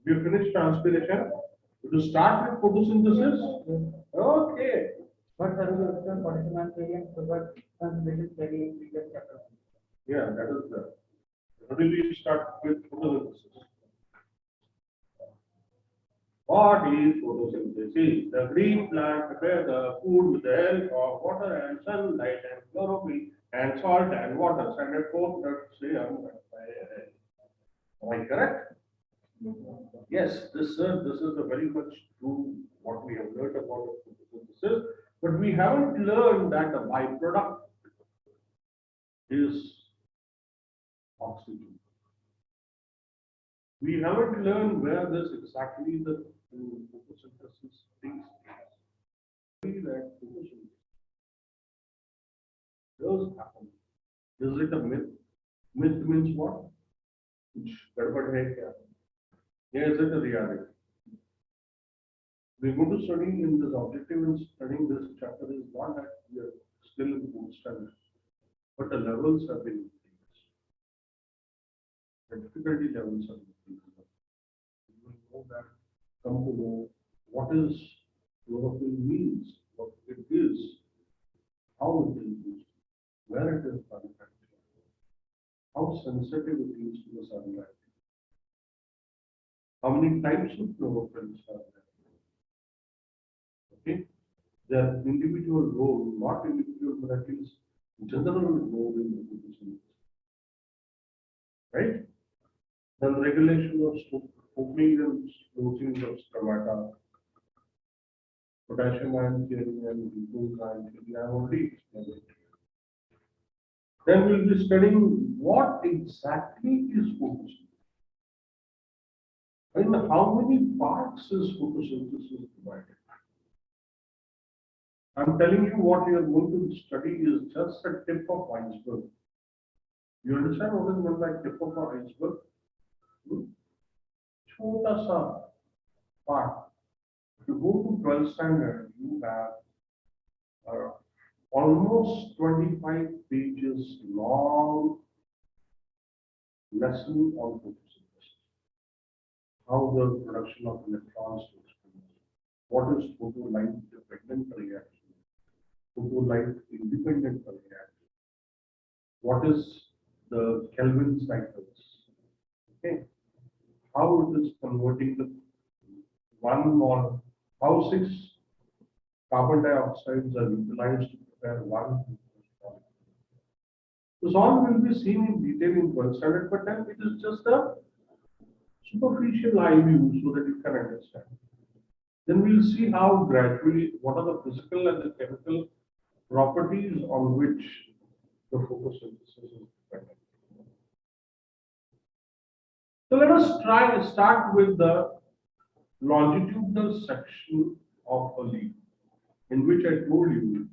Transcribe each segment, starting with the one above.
We finished transpiration. To start with photosynthesis. Okay. But sir, you explain partition variant, but consideration very in previous chapter. Yeah, that is the. How do we start with photosynthesis? What is photosynthesis? The green plant prepare the food with the help of water and sunlight and chlorophyll and salt and water and fourth serum. Am I correct? Yes, this is a very much true what we have learned about photosynthesis, but we haven't learned that the byproduct is oxygen. We haven't learned where this exactly the photosynthesis takes place. That photosynthesis does happen. Is it a myth? Myth means what? कुछ गड़बड़ है क्या? Yeah, is it a reality? We're going to study in this objective in studying this chapter is not that we are still in food standard, but the levels have been increased. The difficulty levels have increased. You will know that, come to know what is chlorophyll means, what it is, how it is used, where it is manufactured, how sensitive it is to the sunlight, how many types of chlorophylls are there. Okay, their individual role, not individual, but at least general role in the photosynthesis. Right? Then regulation of opening and closing of stomata, potassium ion theory and glucose ion theory, I have already explained it. Then we'll be studying what exactly is photosynthesis. And how many parts is photosynthesis divided? I'm telling you what you are going to study is just a tip of iceberg. You understand what is meant by tip of an iceberg? छोटा सा part. If you go to 12th standard, you have almost 25 pages long lesson on photosynthesis. How the production of electrons takes place. What is photolight dependent reaction? Photolight independent reaction. What is the Kelvin cycles? Okay. How it is converting the one or how 6 carbon dioxides are utilized to prepare one. This all will be seen in detail in 12th standard, but then it is just a superficial eye view so that you can understand. Then we'll see how gradually, what are the physical and the chemical properties on which the photosynthesis is dependent. So let us start with the longitudinal section of a leaf, in which I told you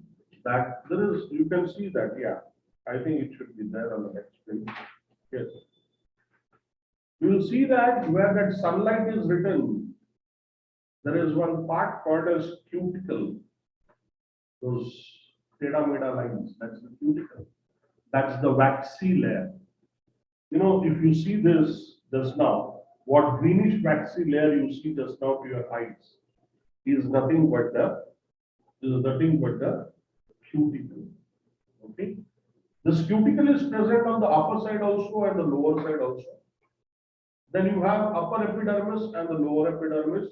that there is, you can see that, yeah, I think it should be there on the next page. Yes. You will see that where that sunlight is written, there is one part called as cuticle. Those teda-meda lines, that's the cuticle. That's the waxy layer. You know, if you see this just now, what greenish waxy layer you see just now to your eyes is nothing but the cuticle. Okay. This cuticle is present on the upper side also and the lower side also. Then you have upper epidermis and the lower epidermis.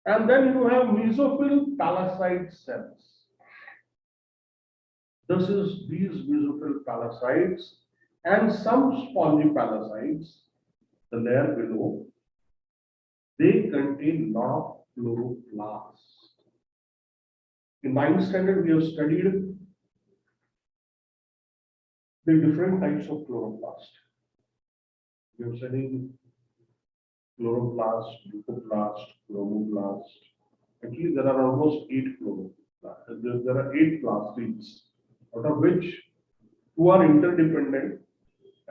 And then you have mesophyll palasside cells. This is these mesophyll palassides and some spongy palassides, the layer below, they contain lot of chloroplasts. In 9th standard, we have studied the different types of chloroplast. We have studied chloroplast, leucoplast, chromoplast. Actually, there are almost 8 chloroplasts. There are 8 plastids, out of which 2 are interdependent.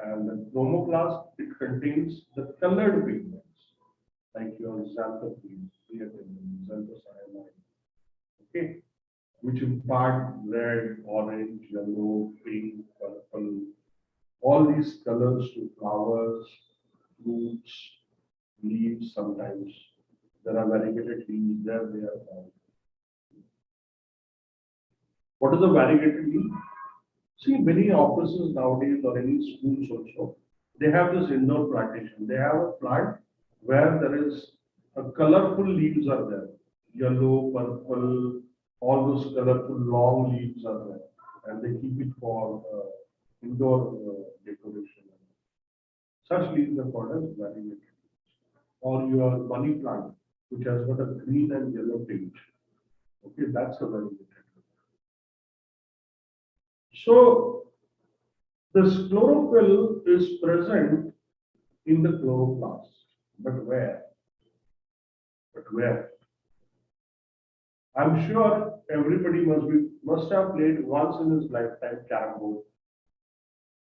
And the chromoplast, it contains the colored pigments, like your xanthophyll, creatinine, xanthocyanine. Okay, which impart red, orange, yellow, pink, purple, all these colors to flowers, fruits, leaves sometimes. There are variegated leaves there, they are found. What is a variegated leaf? See, many offices nowadays or any schools also, they have this indoor plantation. They have a plant where there is a colorful leaves are there. Yellow, purple, all those colorful long leaves are there. And they keep it for indoor decoration. Such leaves are called as variegated. Or your money plant, which has got a green and yellow tinge. Okay, that's a variegated. So this chlorophyll is present in the chloroplast. But where? But where? I'm sure everybody must have played once in his lifetime carrom board.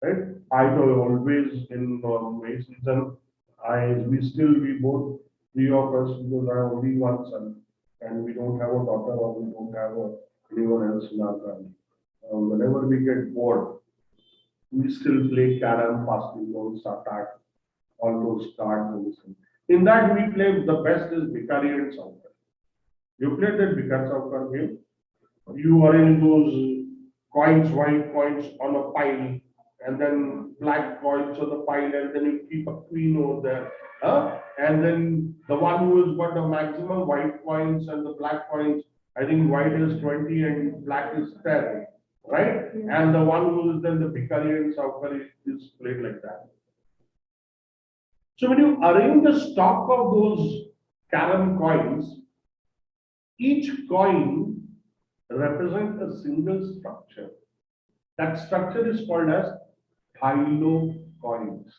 Right? I know always in May season, we both, three of us, because I have only one son, and we don't have a daughter or we don't have anyone else in our family. Whenever we get bored, we still play carrom, passing those attack, all those cards and this thing. In that we play the best is Bikari and Saukar. You played that Bikari Saukar game? You arrange those coins, white coins on a pile, and then black coins on the pile, and then you keep a queen over there. And then the one who has got the maximum white coins and the black coins, I think white is 20 and black is 10, right? And the one who is then the Bikari and Saukar is played like that. So when you arrange the stock of those carom coins, each coin represents a single structure. That structure is called as thylakoids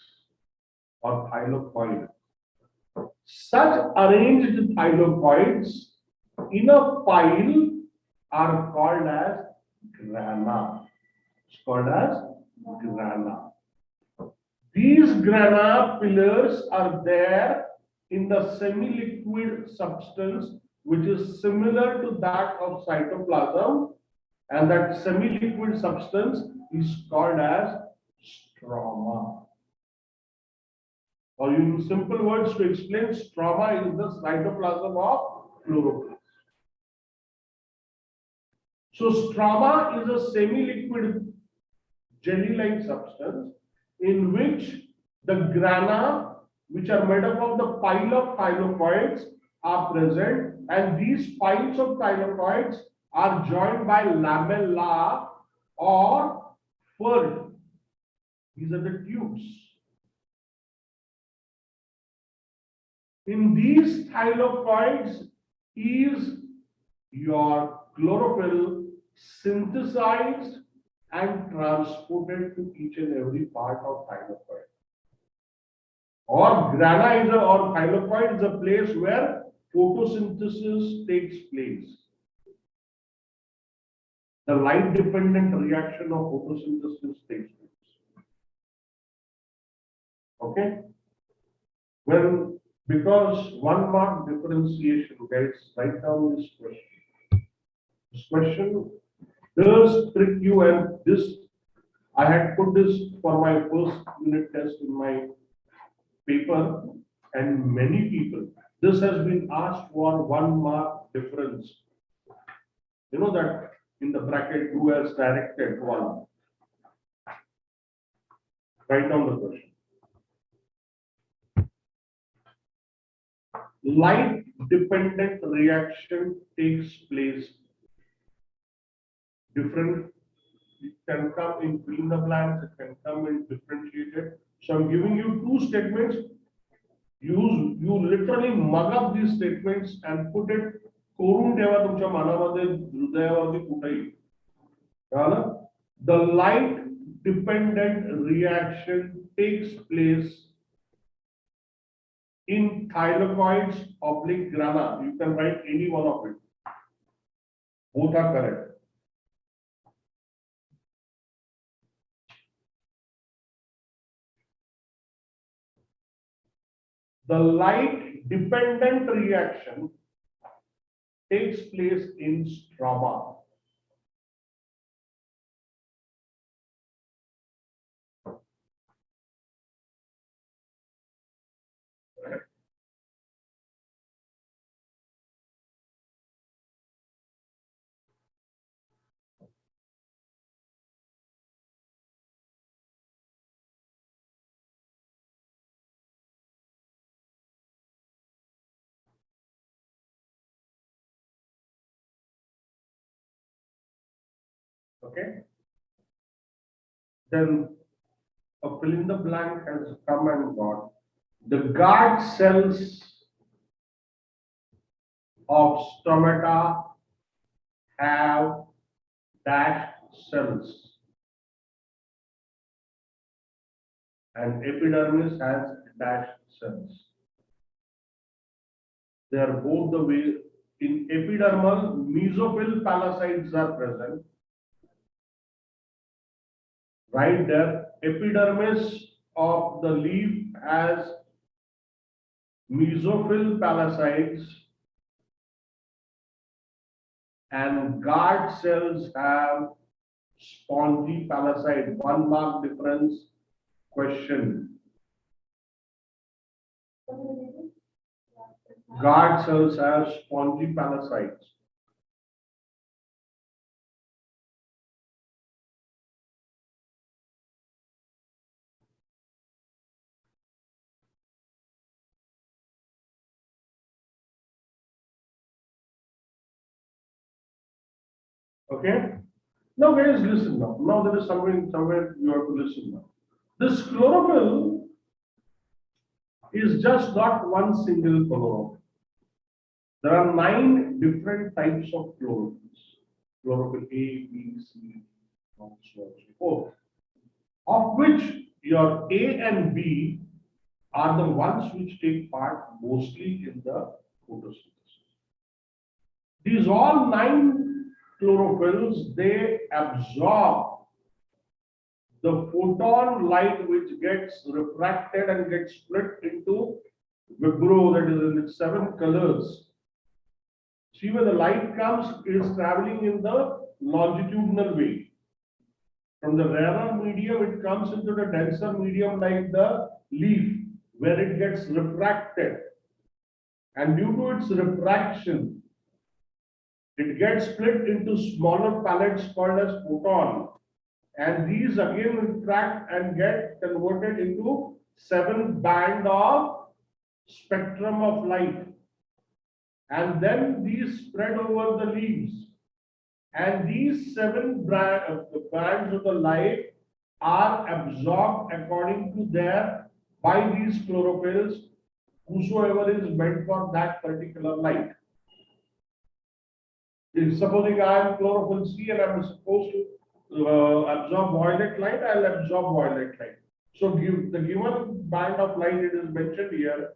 or thylakoid. Such arranged thylakoids in a pile are called as grana. It's called as grana. These grana pillars are there in the semi-liquid substance which is similar to that of cytoplasm, and that semi-liquid substance is called as stroma. Or in simple words to explain, stroma is the cytoplasm of chloroplast. So stroma is a semi-liquid jelly-like substance in which the grana, which are made up of the pile of thylakoids, are present, and these piles of thylakoids are joined by lamella or furred. These are the tubes. In these thylakoids is your chlorophyll synthesized and transported to each and every part of thylakoid. Or grana is or thylakoid is a place where photosynthesis takes place. The light dependent reaction of photosynthesis takes place. Okay? Well, because 1 mark differentiation, guys, write down this question. This question does trick you, and this I had put this for my first unit test in my paper, and many people, this has been asked for 1 mark difference. You know that in the bracket, who has directed one? Write down the question. Light dependent reaction takes place. Different, it can come in fill in the blanks, it can come in differentiated. So I'm giving you 2 statements. You literally mug up these statements and put it कोरून ठेवा तुमच्या मनामध्ये हृदयावरती कुठेही. कळलं? The light dependent reaction takes place in thylakoids oblique grana. You can write any one of it. Both are correct. The light dependent reaction takes place in stroma. Okay. Then a fill in the blank has come and gone. The guard cells of stomata have dash cells and epidermis has dash cells. They are both the way. In epidermal, mesophyll palacides are present. Right there, epidermis of the leaf has mesophyll palacides and guard cells have spongy palacide. 1 mark difference question. Guard cells have spongy palacides. Okay. Now guys, listen now. Now there is somewhere you have to listen now. This chlorophyll is just not one single chlorophyll. There are 9 different types of chlorophylls. Chlorophyll A, B, C, and so on, so forth. Of which your A and B are the ones which take part mostly in the photosynthesis. These all 9 chlorophylls, they absorb the photon light which gets refracted and gets split into vibro, that is in its 7 colors. See, when the light comes, it is traveling in the longitudinal way. From the rarer medium, it comes into the denser medium like the leaf, where it gets refracted. And due to its refraction, it gets split into smaller pellets called as photon. And these again refract and get converted into 7 band of spectrum of light. And then these spread over the leaves. And these 7 bands of the light are absorbed according to their by these chlorophylls, whosoever is meant for that particular light. If supposing I am chlorophyll C and I am supposed to absorb violet light, I will absorb violet light. So give the given band of light, it is mentioned here.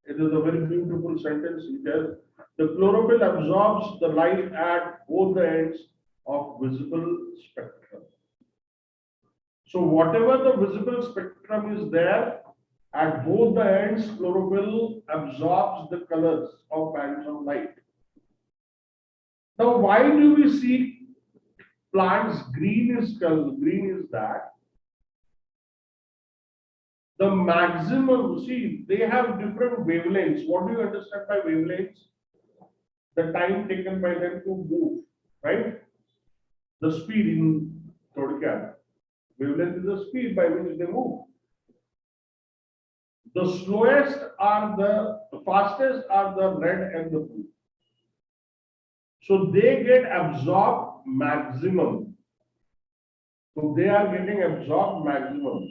It is a very beautiful sentence here. The chlorophyll absorbs the light at both the ends of visible spectrum. So whatever the visible spectrum is there, at both the ends, chlorophyll absorbs the colors of bands of light. Now, why do we see plants green is color? Green is that the maximum, see, they have different wavelengths. What do you understand by wavelengths? The time taken by them to move, right? The speed in Todka. Wavelength is the speed by which they move. The slowest are the fastest are the red and the blue. So they get absorbed maximum. So they are getting absorbed maximum.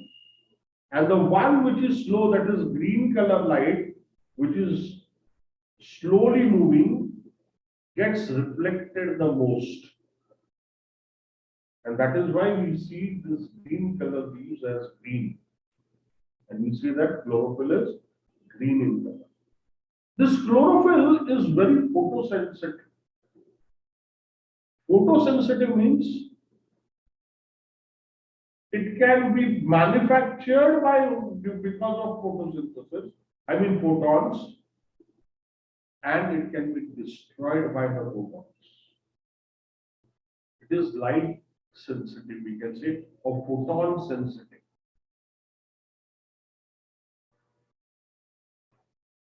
And the one which is slow, that is green color light, which is slowly moving, gets reflected the most. And that is why we see this green color leaves as green. And we see that chlorophyll is green in color. This chlorophyll is very photosensitive. Photosensitive means it can be manufactured because of photosynthesis, I mean photons, and it can be destroyed by the photons. It is light sensitive, we can say, or photon sensitive.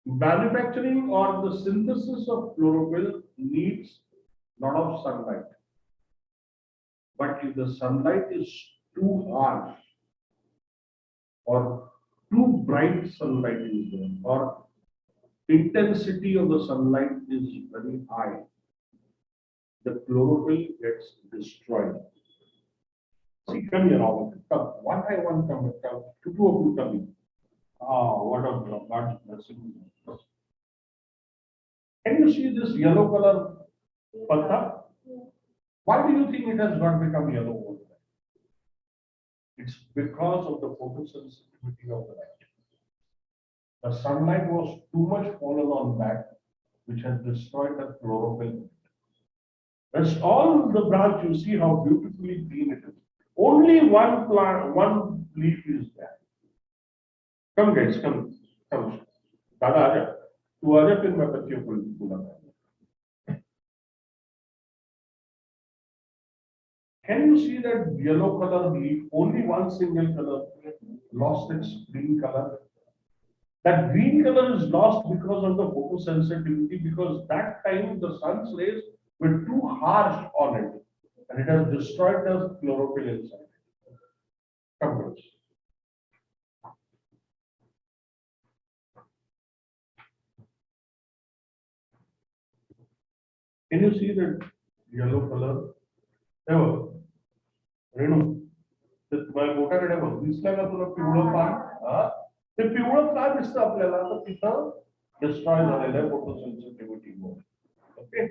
Manufacturing or the synthesis of chlorophyll needs a lot of sunlight. But if the sunlight is too harsh or too bright sunlight is there, or intensity of the sunlight is very high, the chlorophyll gets destroyed. See, come here, all of you. Come, one by one, come. Two of you come in. Ah, what a God's blessing. Can you see this yellow color patta? Why do you think it has not become yellow over there? It's because of the photosensitivity of the light. The sunlight was too much fallen on that, which has destroyed the chlorophyll. That's all the branch. You see how beautifully green it is. Only one plant, one leaf is there. Come guys, come. दादा आजा, तू आजा फिर मैं बच्चियों को बुलाता हूँ. Can you see that yellow color leaf? Only one single color lost its green color. That green color is lost because of the photosensitivity, because that time the sun's rays were too harsh on it, and it has destroyed the chlorophyll inside. Come girls. Can you see that yellow color? Ever? Renu, तर तुम्हाला बोटाकडे बघ, दिसलं का तुला पिवळं पान? हा? ते पिवळं का दिसतं आपल्याला? तर तिथं डिस्ट्रॉय झालेलं आहे फोटोसेन्सिटिव्हिटीमुळे. ओके.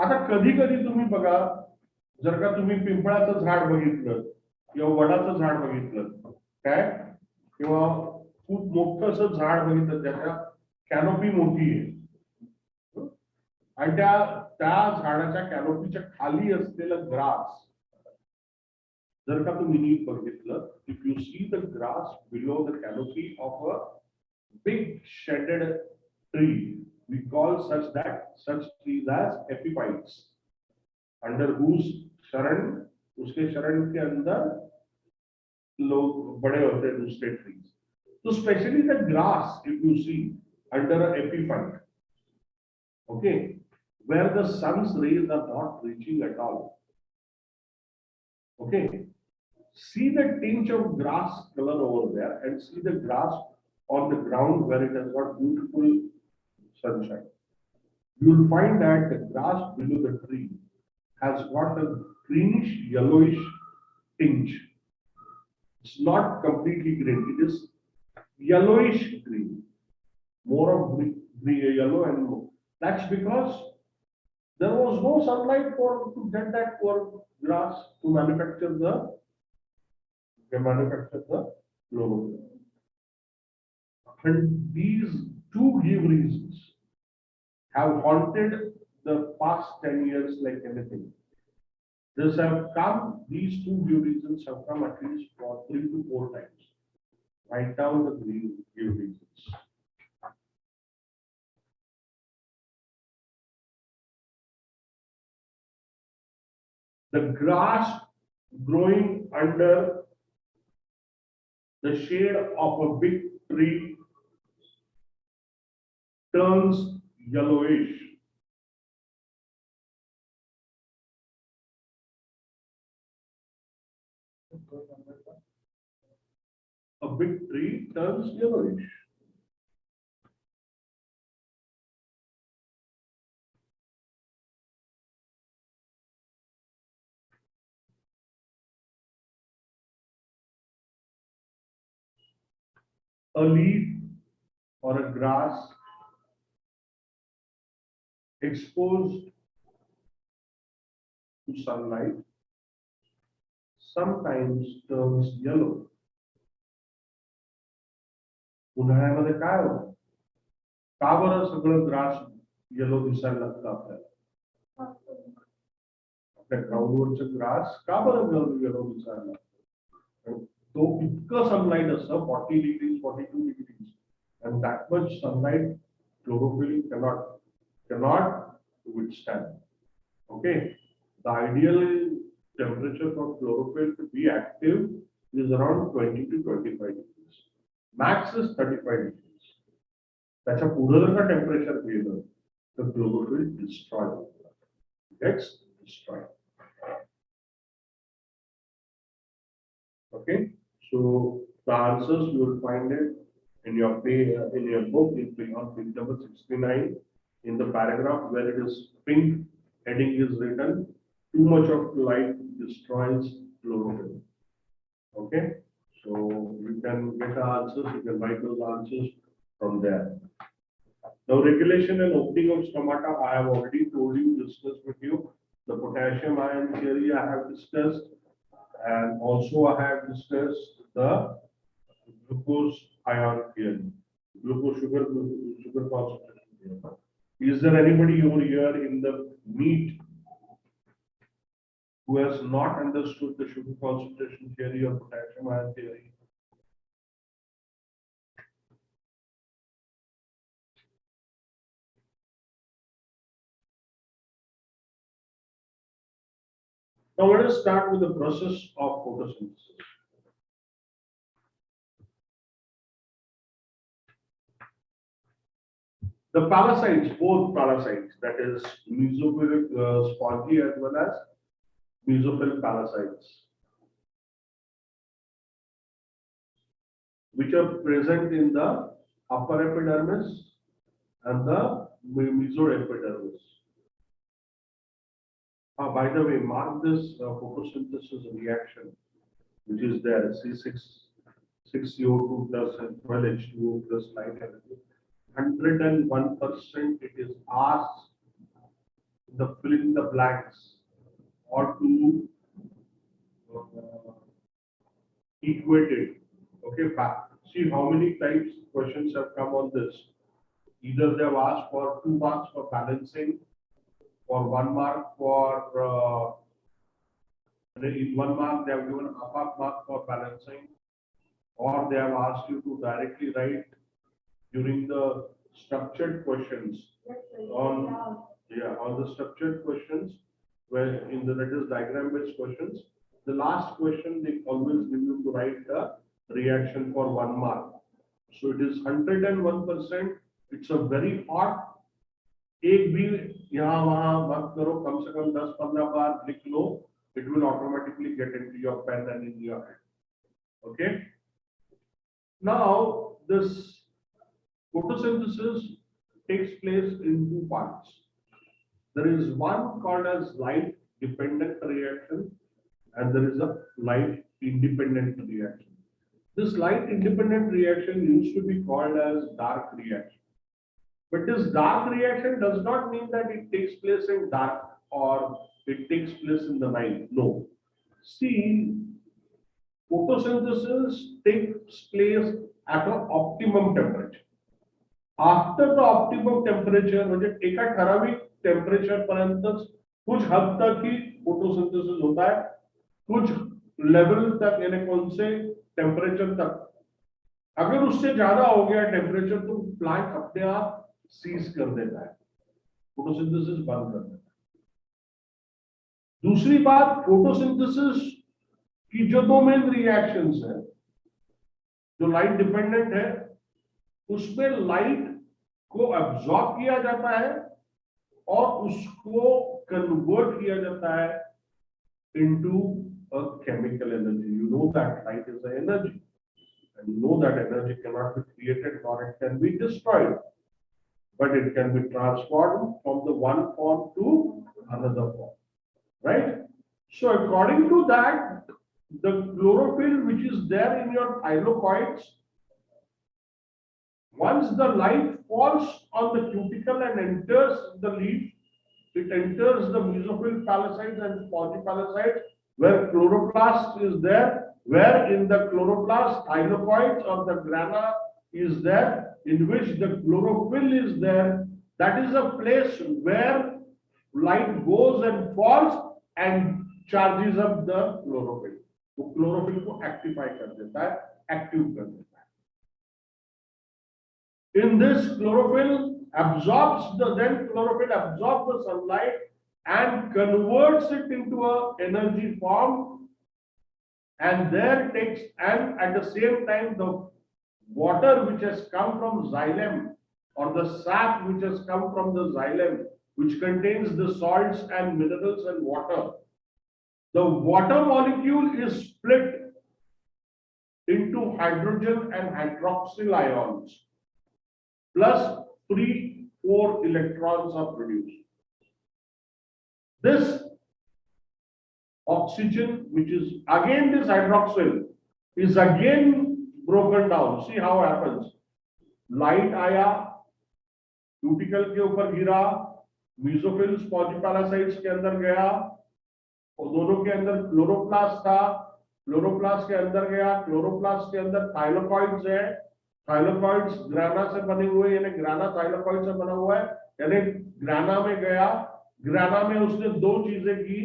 आता कधी कधी तुम्ही बघा, जर का तुम्ही पिंपळाचं झाड बघितलं किंवा वडाचं झाड बघितलं, काय किंवा खूप मोठं असं झाड बघितलं, त्याच्या कॅनोपी मोठी आहे, आणि त्या झाडाच्या कॅनोपीच्या खाली असलेलं ग्रास जर का तुम्ही नीट बघितलं, if you see the grass below the canopy of a big shaded tree, we call such trees as epiphytes, under whose शरण, उसके शरण के अंदर लोग बड़े होते हैं दूसरे ट्रीज. तो specially the grass, if you see under a epiphyte, okay, where the sun's rays are not reaching at all. Okay, see the tinge of grass color over there and see the grass on the ground where it has got beautiful sunshine. You will find that the grass below the tree has got a greenish yellowish tinge. It's not completely green, it is yellowish green, more of green, yellow and more. That's because there was no sunlight to get that poor grass to manufacture the chlorophyll. And these two give reasons have haunted the past 10 years like anything. These two give reasons have come at least for 3 to 4 times. Write down the give reasons. The grass growing under the shade of a big tree turns yellowish. A big tree turns yellowish. A leaf or a grass exposed to sunlight sometimes turns yellow. उन्हाळ्यामध्ये काय होतं? का बरं सगळं grass yellow दिसायला लागतं आपल्याला? आपल्या ग्राउंडवरचं ग्रास का बरं येलो दिसायला लागतं? तो इतकं सनलाइट असतं, 40 degrees, 42 degrees, and that much sunlight chlorophyll cannot withstand. Okay, the ideal temperature for chlorophyll to be active is around 20 to 25 degrees. Max is 35 degrees. त्याच्या पुढे जर का टेम्परेचर गेलं तर chlorophyll gets destroyed. Okay, so the answers you will find it in your book on page number 69 in the paragraph where it is pink heading is written, too much of light destroys chlorophyll. Okay, so you can get the answers, you can write those answers from there. Now, regulation and opening of stomata, I have already told you, discussed with you. The potassium ion theory I have discussed, and also I have discussed the glucose ion theory, sugar concentration theory. Is there anybody over here in the meet who has not understood the sugar concentration theory or potassium ion theory? Now let us start with the process of photosynthesis. The parasites, both parasites, that is mesophilic spongy as well as mesophil parasites, which are present in the upper epidermis and the mesoepidermis. By the way, mark this photosynthesis reaction, which is there, C6 CO2 plus and 12 H2O plus light energy. 101% it is asked the fill in the blanks or to equate it. Okay, see how many types questions have come on this. Either they have asked for 2 marks for balancing, or 1 mark for in 1 mark they have given a half mark for balancing, or they have asked you to directly write during the structured questions on the structured questions, where in the that is diagram based questions, the last question they always give you to write the reaction for 1 mark. So it is 101%. It's a very hot. एक भी यहाँ वहाँ मत करो, कम से कम 10-15 बार लिख लो. It will automatically get into your pen and in your head. Okay. Now this photosynthesis takes place in 2 parts. There is one called as light dependent reaction, and there is a light independent reaction. This light independent reaction used to be called as dark reaction. But this dark reaction does not mean that it takes place in dark or it takes place in the night. No. See, photosynthesis takes place at an optimum temperature. After the optimum temperature, म्हणजे एका ठराविक temperature पर्यंतच कुछ हद तक ही photosynthesis होता है, कुछ लेवल तक, यानी कौन से टेम्परेचर तक. अगर उससे ज्यादा हो गया टेम्परेचर तो प्लांट अपने आप सीज कर देता है, फोटोसिंथेसिस बंद कर देता है. दूसरी बात, फोटोसिंथेसिस की जो 2 मेन रिएक्शंस है, जो लाइट डिपेंडेंट है, उसमें लाइट को एब्जॉर्ब किया जाता है और उसको कन्वर्ट किया जाता है into a chemical energy. You know that light is a energy and you know that energy cannot be created nor it can be destroyed, but it can be transformed from the one form to another form, right? So according to that, the chlorophyll which is there in your thylakoids, once the light falls on the cuticle and enters the leaf, it enters the mesophyll palacides and spongy palacides, where chloroplast is there, where in the chloroplast thylakoids or the grana is there, in which the chlorophyll is there. That is a place where light goes and falls and charges up the chlorophyll. तो chlorophyll को actify कर देता है, active कर देता है. In this, chlorophyll absorbs the sunlight and converts it into a energy form, and there takes, and at the same time the water which has come from xylem, or the sap which has come from the xylem, which contains the salts and minerals and water, the water molecule is split into hydrogen and hydroxyl ions, plus free 4 electrons are produced. This oxygen, which is again this hydroxyl, is again broken down. See how happens. Light आया, cuticle के ऊपर गिरा, मीसोफिल्स पॉलीपैरासाइट्स के अंदर गया, और दोनों के अंदर क्लोरोप्लास्ट था, क्लोरोप्लास्ट के अंदर गया, क्लोरोप्लास्ट के अंदर थाइलोकॉइड्स है, थाइलोकॉइड्स ग्राना से बने हुए, यानी ग्राना थाइलोकॉइड से बना हुआ है, यानी ग्राना में गया, ग्राना में उसने दो चीजें की,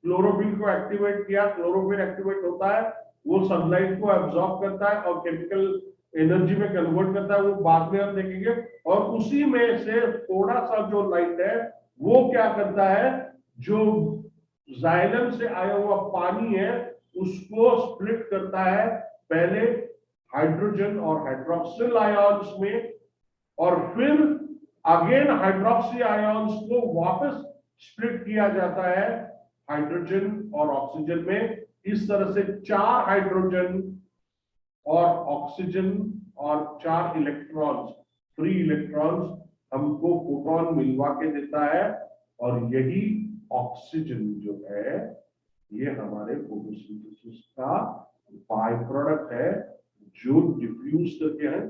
क्लोरोफिल को एक्टिवेट किया, क्लोरोफिल एक्टिवेट होता है, वो सनलाइट को एब्जॉर्ब करता है और केमिकल एनर्जी में कन्वर्ट करता है, वो बाद में हम देखेंगे, और उसी में से थोड़ा सा जो लाइट है वो क्या करता है, जो जाइलम से आया हुआ पानी है उसको स्प्लिट करता है, पहले हाइड्रोजन और हाइड्रोक्सिल आयंस में, और फिर अगेन हाइड्रोक्सी आयंस को वापस स्प्लिट किया जाता है हाइड्रोजन और ऑक्सीजन में। इस तरह से 4 हाइड्रोजन और ऑक्सीजन और 4 इलेक्ट्रॉन्स, फ्री इलेक्ट्रॉन्स हमको फोटोन मिलवा के देता है, और यही ऑक्सीजन जो है ये हमारे फोटोसिंथेसिस का बाय प्रोडक्ट है, जो डिफ्यूज करके हैं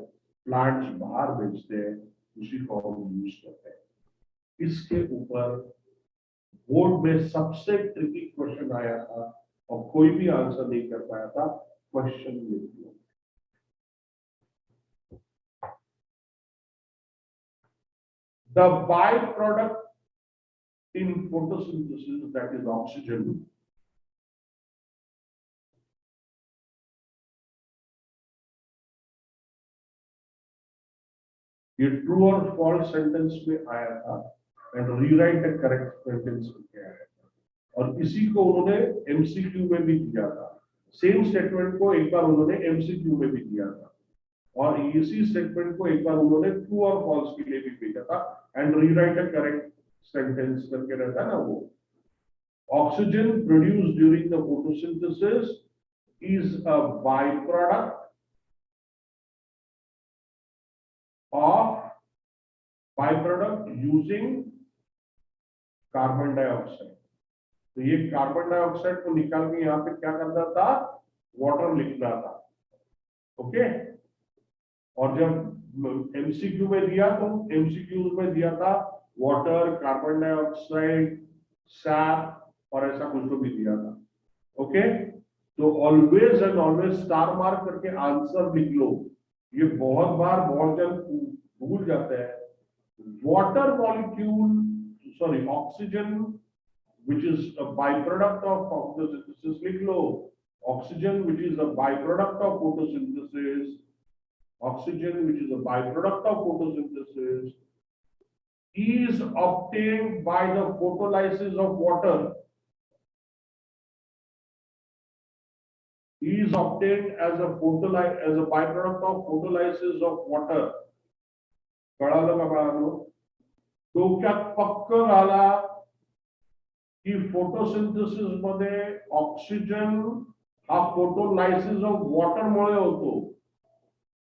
प्लांट्स बाहर भेजते हैं, उसी को हम यूज करते हैं। इसके ऊपर बोर्ड में सबसे ट्रिकी क्वेश्चन आया था और कोई भी आंसर नहीं कर पाया था, क्वेश्चन लिख लो। The byproduct in photosynthesis, that is oxygen, ये ट्रू और फॉल्स सेंटेंस में आया था, and rewrite the correct sentence में आया था, और इसी को उन्होंने एमसीक्यू में भी दिया था। सेम स्टेटमेंट को एक बार उन्होंने एमसीक्यू में भी दिया था, और इसी स्टेटमेंट को एक बार उन्होंने ट्रू और फॉल्स के लिए भी भेजा था, and rewrite the correct sentence करके रहता है ना वो। Oxygen produced during the photosynthesis is a by product of byproduct using carbon dioxide. तो ये कार्बन डाइऑक्साइड को निकाल के यहाँ पे क्या करना था, वाटर लिखना था, ओके। और जब एमसीक्यू में दिया तो एमसीक्यू में दिया था वाटर, कार्बन डाइऑक्साइड, सैप और ऐसा कुछ तो भी दिया था, ओके। तो always and always star mark करके आंसर लिख लो, ये बहुत बार बहुत जन भूल जाते हैं। Water molecule, sorry oxygen which is a byproduct of photosynthesis, लिख लो oxygen which is a byproduct of photosynthesis, oxygen which is a byproduct of photosynthesis is obtained by the photolysis of water, is obtained as a byproduct of photolysis of water। कळालं का बाळांनो? डोक्यात पक्क घाला की photosynthesis मध्ये oxygen हा photolysis of water मुळे होतो,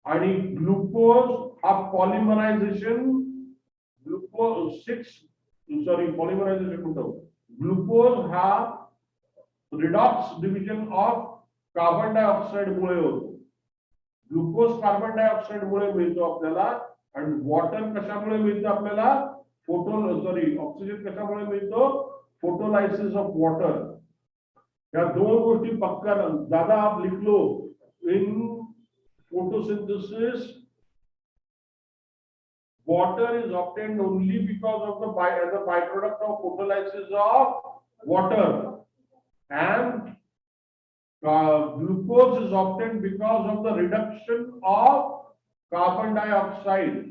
आणि ग्लुकोज हा पॉलिमरायझेशन, ग्लुकोज 6 सॉरी पॉलिमरायझेशन म्हणतो, ग्लुकोज हा redox division of carbon dioxide मुळे होतो। ग्लुकोज कार्बन डायऑक्साइड मुळे मिळतो आपल्याला, आणि वॉटर कशामुळे मिळतं आपल्याला, ऑक्सिजन कशामुळे मिळतो, फोटोलायसिस ऑफ वॉटर। या दोन गोष्टी पक्का दादा आप लिख लो, in photosynthesis water is obtained only because of as a byproduct of photolysis of water, and glucose is obtained because of the reduction of carbon dioxide।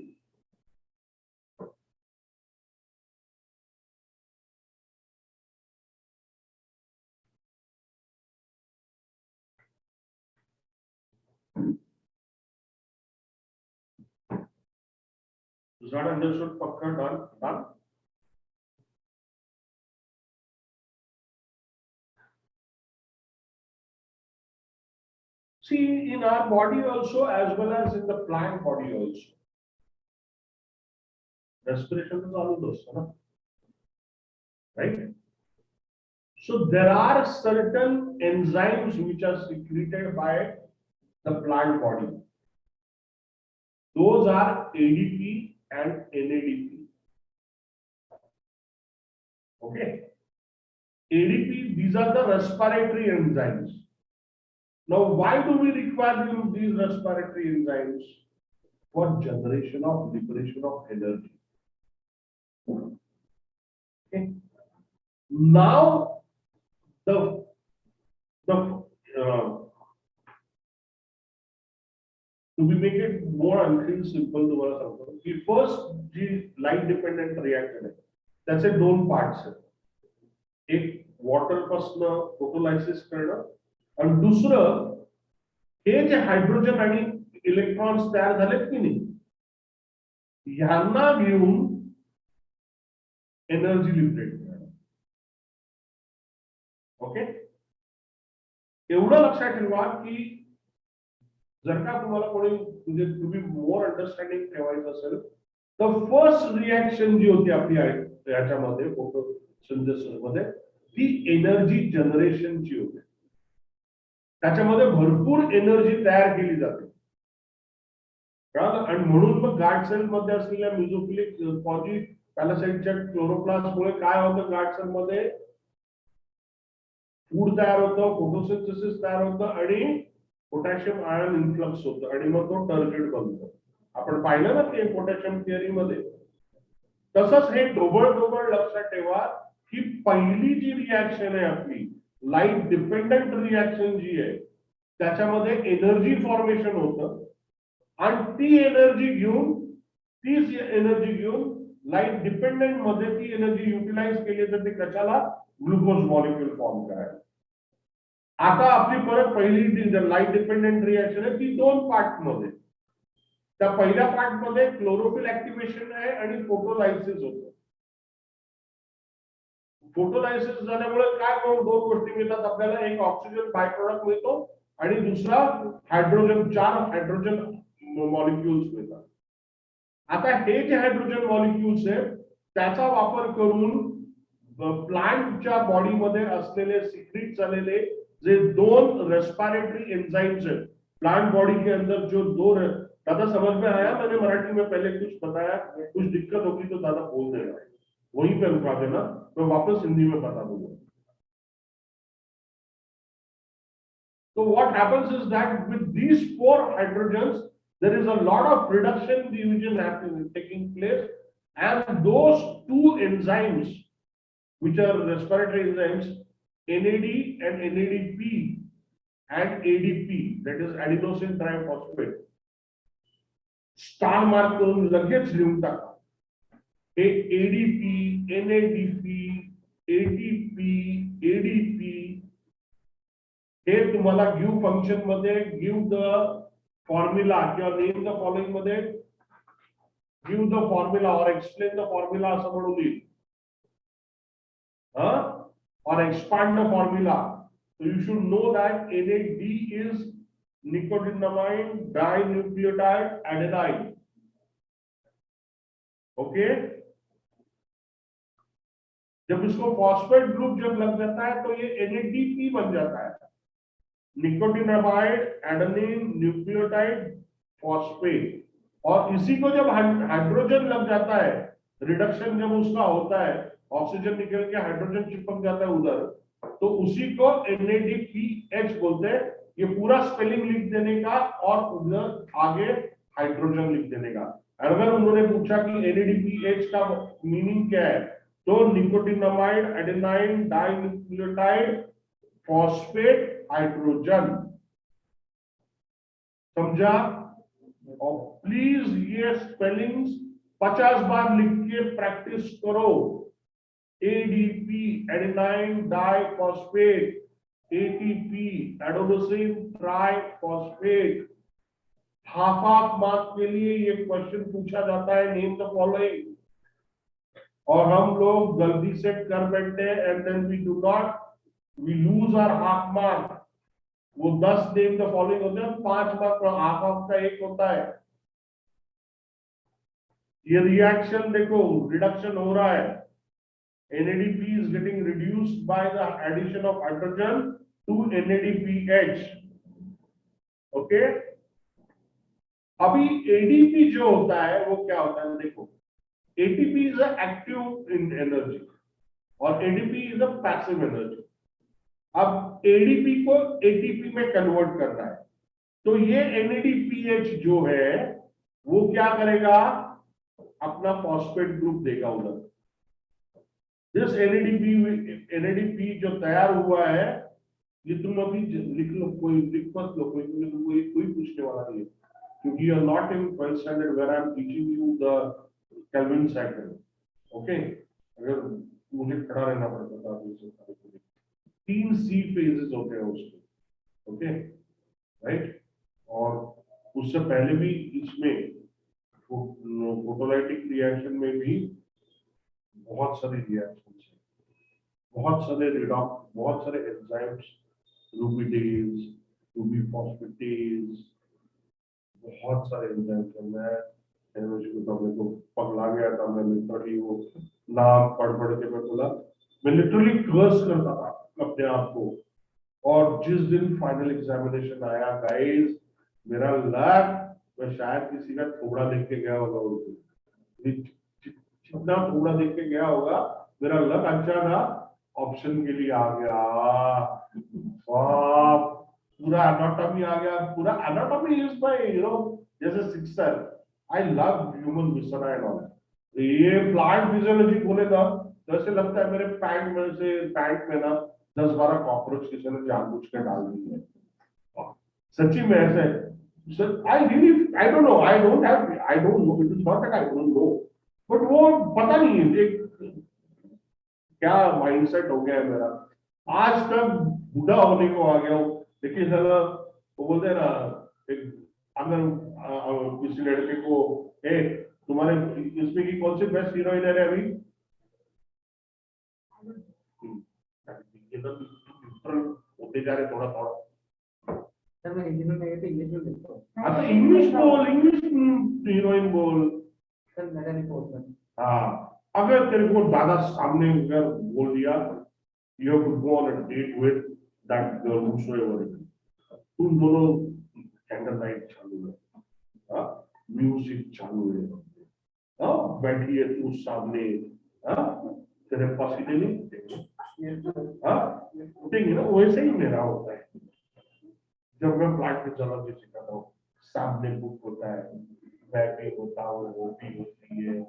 Is that understood? Pakka done? See, in our body also, as well as in the plant body also, respiration is all those, right? So there are certain enzymes which are secreted by the plant body. Those are ADP and NADP. Okay. ADP, these are the respiratory enzymes. Now, why do we require these respiratory enzymes? For generation of liberation of energy. Okay. Now, the to make it more आणखी simple तुम्हाला सांगतो की first जी light dependent reaction आहे त्याचे दोन parts आहेत एक water पासून फोटोलायसिस करणं आणि दुसरं हे जे हायड्रोजन आणि इलेक्ट्रॉन्स तयार झालेत की नाही ह्यांना घेऊन एनर्जी लिबरेट करणं. ओके, एवढं लक्षात ठेवा की जर का तुम्हाला कोणी म्हणजे तुम्ही मोर अंडरस्टँडिंग ठेवायचं असेल तर फर्स्ट रिॲक्शन जी होती आपली याच्यामध्ये फोटोसिंथेसिस मध्ये ती एनर्जी जनरेशनची होते. त्याच्यामध्ये भरपूर एनर्जी तयार केली जाते आणि म्हणून मग गार्ड सेल मध्ये असलेल्या मिझोफिलिक पॉलीपॅरासाइटच्या क्लोरोप्लास्टमुळे काय होतं गार्ड सेल मध्ये फूड तयार होतं, फोटोसिंथेसिस तयार होतं आणि पोटॅशियम आयन इन्फ्लक्स होतं आणि मग तो टर्गेट बनतो. आपण पाहिलं ना ते पोटॅशियम थिअरी मध्ये. तसंच हे ढोबळ लक्षात ठेवा की पहिली जी रिॲक्शन आहे आपली लाईट डिपेंडंट रिॲक्शन जी आहे त्याच्यामध्ये एनर्जी फॉर्मेशन होतं आणि ती एनर्जी घेऊन लाईट डिपेंडंट मध्ये ती एनर्जी युटिलाइज केली तर ते कशाला ग्लुकोज मॉलिक्यूल फॉर्म करायला. आता आपली परत पहिली लाईट डिपेंडंट रिॲक्शन आहे ती दोन पार्ट मध्ये. त्या पहिल्या पार्ट मध्ये क्लोरोफिल ऍक्टिव्हेशन आहे आणि फोटोलायसिस होतं. फोटोलायसिस झाल्यामुळे काय दोन गोष्टी मिळतात आपल्याला, एक ऑक्सिजन बाय प्रोडक्ट मिळतो आणि दुसरा हायड्रोजन, 4 हायड्रोजन मॉलिक्युल्स मिळतात. आता हे जे हायड्रोजन मॉलिक्युल्स आहेत त्याचा वापर करून प्लांटच्या बॉडीमध्ये असलेले सिक्रीट झालेले जे दोन रेस्पिरेटरी एंजाइम्स हैं प्लांट बॉडी के अंदर जो दो दादा समझ में आया? मैंने मराठी में पहले कुछ बताया, कुछ दिक्कत होगी तो दादा बोल देना, वहीं पे रुका देना, मैं वापस हिंदी में बता दूंगा. So what happens is that with these 4 hydrogens there is a lot of reduction division happening taking place, and those 2 enzymes which are respiratory enzymes NAD and NADP and ADP, that is adenosine triphosphate, star mark करून लगेच लिहून टाका. हे ADP, NADP, ATP, ADP हे तुम्हाला give function मध्ये give the formula किंवा name the following मध्ये give the formula और explain the formula असं म्हणून येईल. or expand the formula. So you should know that NAD is nicotinamide dinucleotide adenine. Okay? जब इसको फॉस्फेट ग्रुप जब लग जाता है तो ये NADP बन जाता है, निकोटिनामाइड एडेनिन न्यूक्लियोटाइड फॉस्फेट. और इसी को जब हाइड्रोजन लग जाता है, रिडक्शन जब उसका होता है, ऑक्सीजन निकल के हाइड्रोजन चिपक जाता है उधर, तो उसी को NADPH बोलते हैं. ये पूरा स्पेलिंग लिख देने का और उधर आगे हाइड्रोजन लिख देने का. अगर उन्होंने पूछा कि NADPH का मीनिंग क्या है तो nicotinamide adenine dinucleotide phosphate hydrogen. समझा? और प्लीज ये स्पेलिंग्स 50 बार लिख के प्रैक्टिस करो. ADP adenine diphosphate, ATP adenosine triphosphate. Half mark के लिए ये क्वेश्चन पूछा जाता है, नेम द फॉलोइंग, और हम लोग गलती से कर बैठते हैं and then we lose our half mark. वो 10 नेम द फॉलोइंग होते हैं, 5 मार्क हाफ का एक होता है. ये रिएक्शन देखो, रिडक्शन हो रहा है. NADP is getting reduced by the addition of hydrogen to NADPH. Okay. अभी एडीपी जो होता है वो क्या होता है, देखो, ATP is active in energy और ADP is a passive energy. अब एडीपी को एटीपी में कन्वर्ट करना है, तो ये एनएडीपीएच जो है वो क्या करेगा, अपना फॉस्फेट ग्रुप देगा उधर। दिस एनएडीपी जो तैयार हुआ है, ये तुम अभी लिख लो, कोई लिख मत लो, कोई पूछने वाला नहीं है, क्योंकि you are not in 12th standard where I am teaching you the Calvin cycle. Okay, अगर मुझे खड़ा रहना पड़ता था अभी से, 3 सी फेजेस होते हैं उसके। Okay, right. और उससे पहले भी इसमें फोटोलाइटिक रिएक्शन में भी बहुत सारे रिएक्शन है, बहुत सारे रिडॉक्स, बहुत सारे एंजाइम्स, रूबिडेज, रूबी फॉस्फेटेज, बहुत सारे एंजाइम्स हैं। मैं केमिस्ट्री को तो पगला गया था, मैं लिटरली वो नाम पढ़ के मैं बोला, मैं लिटरली कर्स करता था अपने आप को। और जिस दिन फाइनल एग्जामिनेशन आया गाइस, मेरा लक, मैं शायद किसी का थोड़ा देख के गया होगा उस दिन, जितना थोड़ा देख के गया होगा, मेरा लक अच्छा था, ऑप्शन के लिए आ गया। वाह, पूरा एनाटॉमी आ गया, पूरा एनाटॉमी इज माय जैसे sixer, I love human viscera and all. ये प्लांट फिजियोलॉजी बोले ना, तो ऐसे लगता है मेरे पैंट में ना 10-12 कॉकरोच किसी ने जानबूझ के डाल दी है, सच्ची में ऐसे। Sir I don't know, I don't know, it is not that I don't know, but वो पता नहीं है एक क्या माइंडसेट हो गया है मेरा। आज तक बूढ़ा होने को आ गया हूँ, लेकिन सर वो बोलते हैं ना, एक अगर किसी लड़के को, ए तुम्हारे इसमें की कौन सी बेस्ट हीरोइन है रे अभी, ये तो न्यूट्रल होते जा रहे थोड़ा थोड़ा। सर मैं हिंदी में नहीं तो इंग्लिश में लिखता हूँ। हाँ तो इंग्लिश बोल, इंग्लिश हीरोइन बोल। सर मेरा रिपोर्ट में, हाँ, अगर तेरे को दादा सामने अगर बोल दिया, you have to go on a date with that girl whosoever it is, तुम दोनों कैंडल लाइट चालू है, हाँ, म्यूजिक चालू है, हाँ, बैठी है तू सामने, हाँ, तेरे पसीने नहीं, हाँ, उठेंगे ना। वैसे ही मेरा होता है जब मैं फ्लाइट में चला के सिखाता हूँ, सामने बुक होता है, मैं भी होता हूँ, वो भी होती है,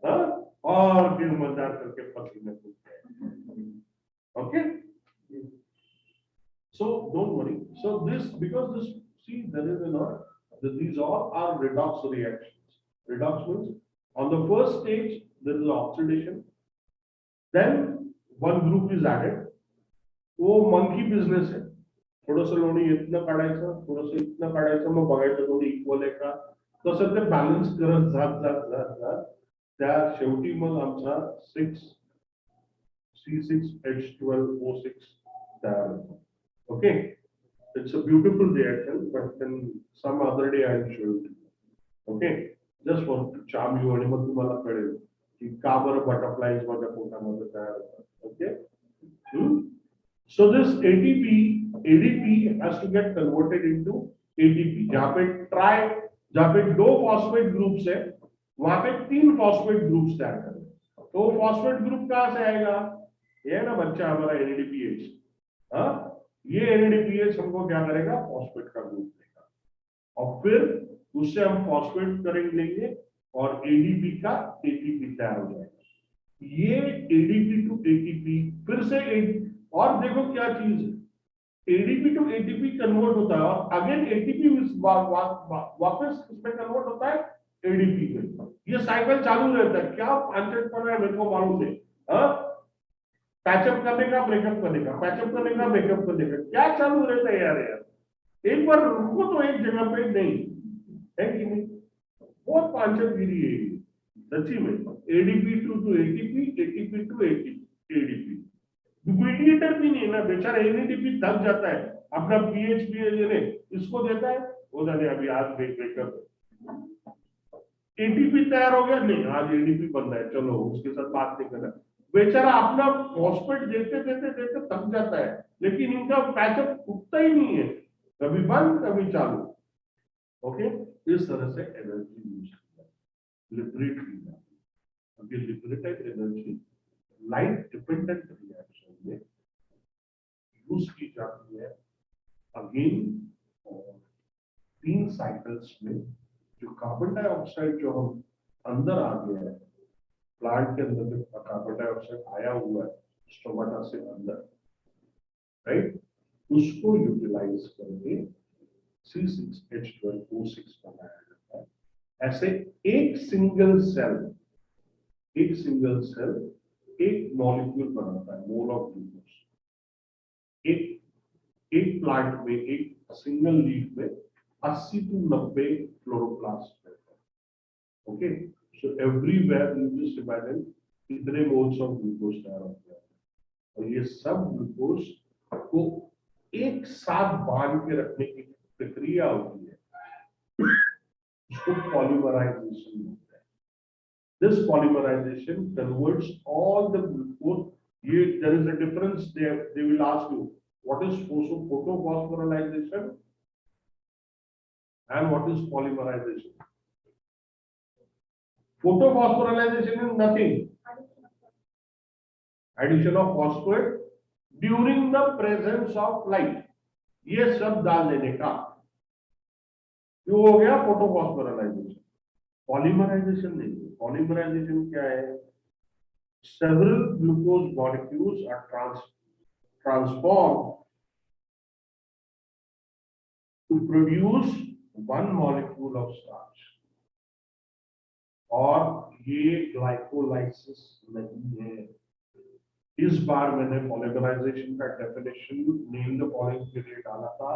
हाँ, और फिर मजाक करके पसीने छूटते हैं। Okay, so don't worry. So this, because this, see, there is these all are redox reactions. Redox means on the first stage there is oxidation, then one group is added. वो monkey business है, थोडंसं लोणी इतना काढायचं, थोडंसं इतना काढायचं, मग बघायचं दोन्ही इक्वल आहे का, तसं ते बॅलन्स करत जात त्या शेवटी मग आमचा 6C6H12O6 तयार होतो. Okay, it's a beautiful reaction, but then some other day I'll show you. Okay, just want to charm you, आणि मग तुम्हाला कळेल की का बरं बटरफ्लाईज माझ्या पोटामध्ये तयार होतात. Okay, so this ADP has to get converted into ATP. जहाँ पे 2 फॉस्फेट ग्रुप्स है, वहां पे 3 फॉस्फेट ग्रुप्स तैयार करें। तो फॉस्फेट ग्रुप कहां से आएगा, ये है ना बच्चा हमारा NADPH, हाँ, ये NADPH हमको क्या करेगा, फॉस्फेट का ग्रुप देगा, और फिर उससे हम फॉस्फेट करेंगे लेंगे और ADP का ATP तैयार हो जाएगा। ये ADP टू ATP फिर से और देखो क्या चीज है, ADP टू ATP कन्वर्ट होता है और अगेन ATP वापस इसमें कन्वर्ट होता है ADP में। ये साइकिल चालू रहता है। क्या पांचट पड़ रहा है मेरे को मालूम है, पैचअप करने का, ब्रेकअप करने का, पैचअप करने का, ब्रेकअप करने का, क्या चालू रहता है यार। एक बार रुको तो एक जगह पे, नहीं है कि नहीं, बहुत पांचट गिरी है सच्ची में। ADP to ATP, ATP to ADP, mediator भी नहीं है ना बेचारा, NADP थक जाता है, अपना पीएच इसको देता है, वो जाने अभी आज ब्रेकअप, ATP तैयार हो गया, नहीं आज ADP बन रहा है, चलो उसके साथ बात नहीं करना। बेचारा अपना फॉस्फेट देते देते देते थक जाता है, लेकिन इनका पैचअप उठता ही नहीं है। कभी बंद कभी चालू। ओके, इस तरह से एनर्जी यूज लिबरेट की जाती है। अब ये liberated energy light dependent reaction में यूज की जाती है अगेन, और 3 साइकिल्स में जो कार्बन डाइऑक्साइड जो हम अंदर आ गया है, प्लांट के अंदर जो कार्बन डाइऑक्साइड आया हुआ है स्टोमाटा से अंदर, राइट, उसको यूटिलाइज करके C6H12O6 बनाया जाता है। ऐसे एक सिंगल सेल एक मॉलिक्यूल बनाता है, मोल ऑफ ग्लूकोज। एक प्लांट में, एक सिंगल लीफ में 80 to 90 फ्लोरोप्लास्ट रहता है। Okay, so everywhere you just imagine कितने मोल्स ऑफ ग्लूकोज तैयार होते हैं, और ये सब ग्लूकोज को एक साथ बांध के रखने की प्रक्रिया होती है, उसको पॉलीमराइजेशन बोलते हैं। This polymerisation converts all the glucose. ये there is a difference, they will ask you what is photophosphorylation and what is polymerization. Photophosphorylation is nothing, addition of phosphate during the presence of light। ये सब डाल देने का, जो हो गया photophosphorylation. Polymerisation नहीं है। पॉलीमराइजेशन क्या है? several glucose molecules are transformed to produce one molecule of starch। और ये ग्लाइकोलाइसिस नहीं है। इस बार मैंने पॉलीमराइजेशन का डेफिनेशन नेम द फॉलोइंग के लिए डाला था।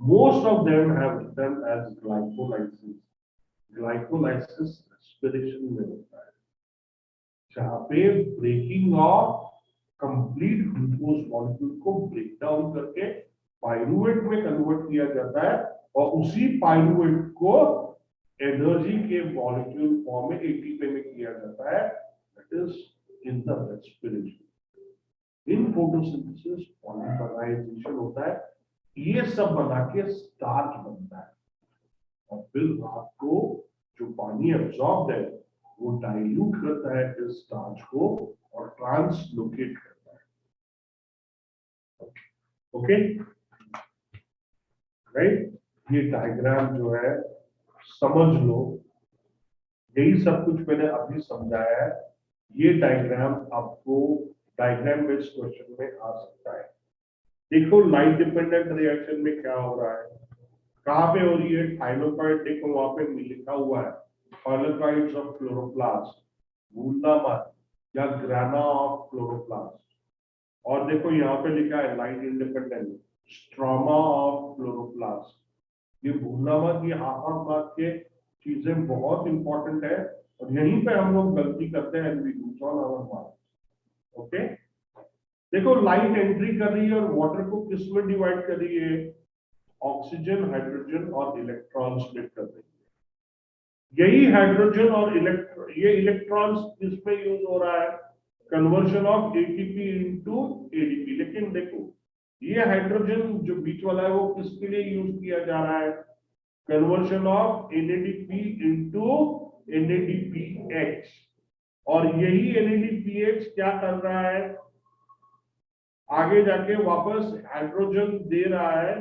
Most of them have written as glycolysis. Glycolysis respiration में होता है, जहां पे breaking off complete glucose molecule को ब्रेक डाउन करके पाइरुवेट में कन्वर्ट किया जाता है, और उसी पाइरुवेट को एनर्जी के मॉलिक्यूल फॉर्म में एटीपी में किया जाता है। That is in the respiration. In photosynthesis polymerisation होता है, ये सब बना के स्टार्च बनता है, और फिर आपको जो पानी एब्जॉर्ब है वो डाइल्यूट करता है इस स्टार्च को और ट्रांसलोकेट करता है। ओके, राइट, ये डायग्राम जो है समझ लो, यही सब कुछ मैंने अभी समझाया है। ये डायग्राम आपको डायग्राम बेस्ड क्वेश्चन में आ सकता है। देखो लाइट डिपेंडेंट रिएक्शन में क्या हो रहा है, कहां पे हो रही है? थाइलोकाइड। देखो वहां पे लिखा हुआ है थाइलोकाइड्स ऑफ क्लोरोप्लास्ट, भूलना मत, या ग्राना ऑफ क्लोरोप्लास्ट। और देखो यहाँ पे लिखा है light independent stroma of chloroplast. ये भूलना मत, ये हाथ बात के चीजें बहुत इंपॉर्टेंट है, और यहीं पे हम लोग गलती करते हैं। We lose on our marks. Okay, देखो लाइट एंट्री कर रही है और वाटर को किस में डिवाइड कर रही है? ऑक्सीजन, हाइड्रोजन और इलेक्ट्रॉन स्प्लिट कर रही है। यही हाइड्रोजन और ये इलेक्ट्रॉन्स किसमें यूज हो रहा है? Conversion of ATP into ADP. लेकिन देखो ये हाइड्रोजन जो बीच वाला है वो किसके लिए यूज किया जा रहा है? Conversion of NADP into NADPH। और यही NADPH क्या कर रहा है? आगे जाके वापस हाइड्रोजन दे रहा है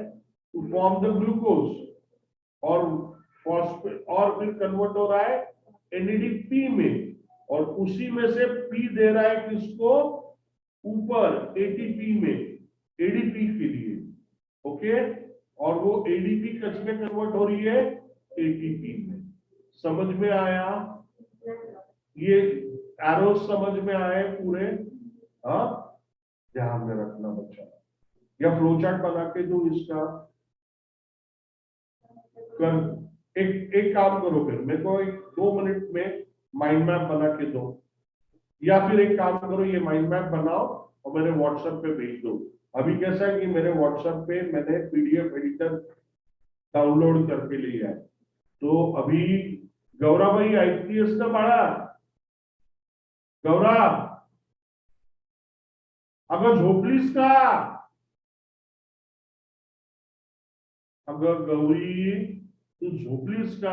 टू फॉर्म द ग्लूकोज, और फॉस्फेट, और फिर कन्वर्ट हो रहा है NADP में, और उसी में से P दे रहा है किसको? ऊपर ATP में, ADP के लिए। ओके, और वो ADP किस में कन्वर्ट हो रही है? ATP में। समझ में आया? ये एरो समझ में आए पूरे? हाँ, ध्यान में रखना बच्चा। या फ्लोचार्ट बना के दो इसका। एक काम करो, फिर मेरे को 2 मिनट में माइंड मैप बना के दो, या फिर एक काम करो, ये माइंड मैप बनाओ और मेरे व्हाट्सएप पे भेज दो। अभी कैसा है कि मेरे व्हाट्सएप पे मैंने PDF एडिटर डाउनलोड करके लिया है, तो अभी गौरव भाई IPS का पढ़ा? गौरव अगर झोपड़ीस का अगं गौरी तू झोपलीस का?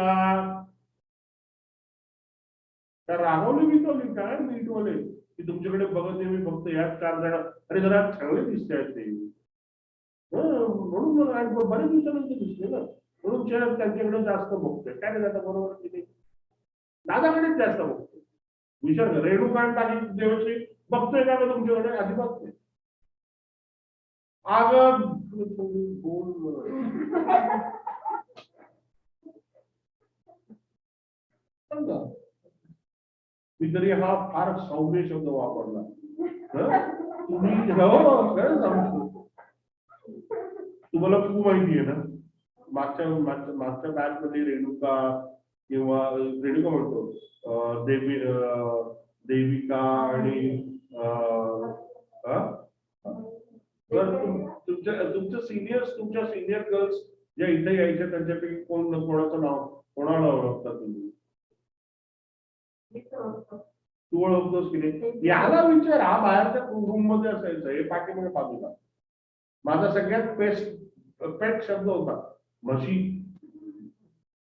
का रागवली बिकवली काय नीटवाले की तुमच्याकडे बघत नाही मी फक्त याच 4 जण अरे जरा चांगले दिसते आहेत ते म्हणून मला आणि बरेच दिवसानंतर दिसले ना म्हणून शहरात त्यांच्याकडे जास्त बघतोय काय रे दादा बरोबर की नाही दादाकडेच जास्त बघतोय विचार कर रेणुकांत आणि देवश्री बघतोय का गं तुमच्याकडे अजिबात नाही अगं बोल समजा मी तरी हा फार सौम्य शब्द वापरला तुम्ही हो खरं सांगतो तुम्हाला खूप माहिती आहे ना मागच्या मागच्या मागच्या बॅच मध्ये रेणुका किंवा रेणुका म्हणतो देविका आणि तर तुमच्या सिनियर गर्ल्स ज्या इथे यायच्या त्यांच्यापैकी कोणाचं नाव कोणाला ओळखता तुम्ही तू ओळखतोस की नाही याला विचार हा बाहेरच्या रूम मध्ये असायचा हे पाठीमध्ये बाजूला माझा सगळ्यात पेट शब्द होता म्हशी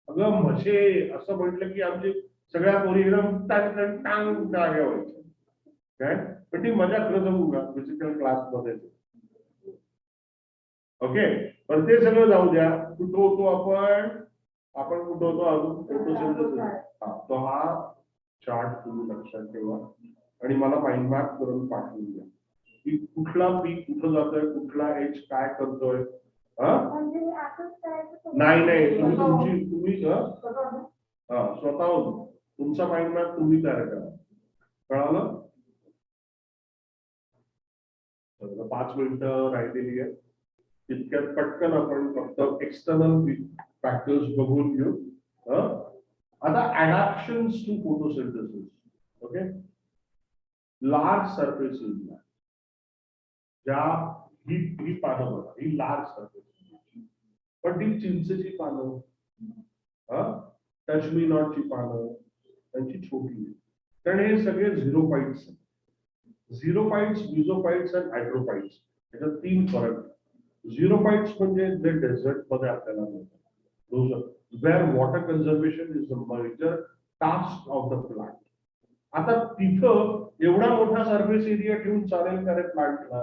अगं म्हशे असं म्हटलं की आमची सगळ्या पोरी एकदम टांग जाग्या व्हायच्या काय पण ती मजा खरं सांगू का फिजिकल क्लास मध्ये ओके पण ते सगळं जाऊ द्या कुठं होतो आपण कुठं होतो अजून फोटोसिंथेसिस तो हा चार्ट तुम्ही लक्षात ठेवा आणि मला माइंड मॅप करून पाठवून द्या की कुठला पी कुठं जातोय कुठला एच काय करतोय नाही तुम्ही स्वतःहून तुमचा माइंड मॅप तुम्ही तयार करा कळालं 5 मिनिटं राहिलेली आहे तितक्यात पटकन आपण फक्त एक्सटर्नल फॅक्टर्स बघून घेऊ आता adaptations to photosynthesis okay large surface area ज्या ही पानं बघा ही लार्ज सर्फेस पण ती चिंचेची पानं टच मी नॉटची पानं त्यांची छोटी कारण हे सगळे झिरोफाइट्स मिझोफाइट्स आणि हायड्रोफाइट्स याच्यात 3 फरक झिरोफाइट्स म्हणजे जे डेझर्ट मध्ये आपल्याला मिळतात where water conservation is the major task of the plant आता तिथं एवढा मोठा सर्फेस एरिया ठेवून चालेल का रे प्लांटला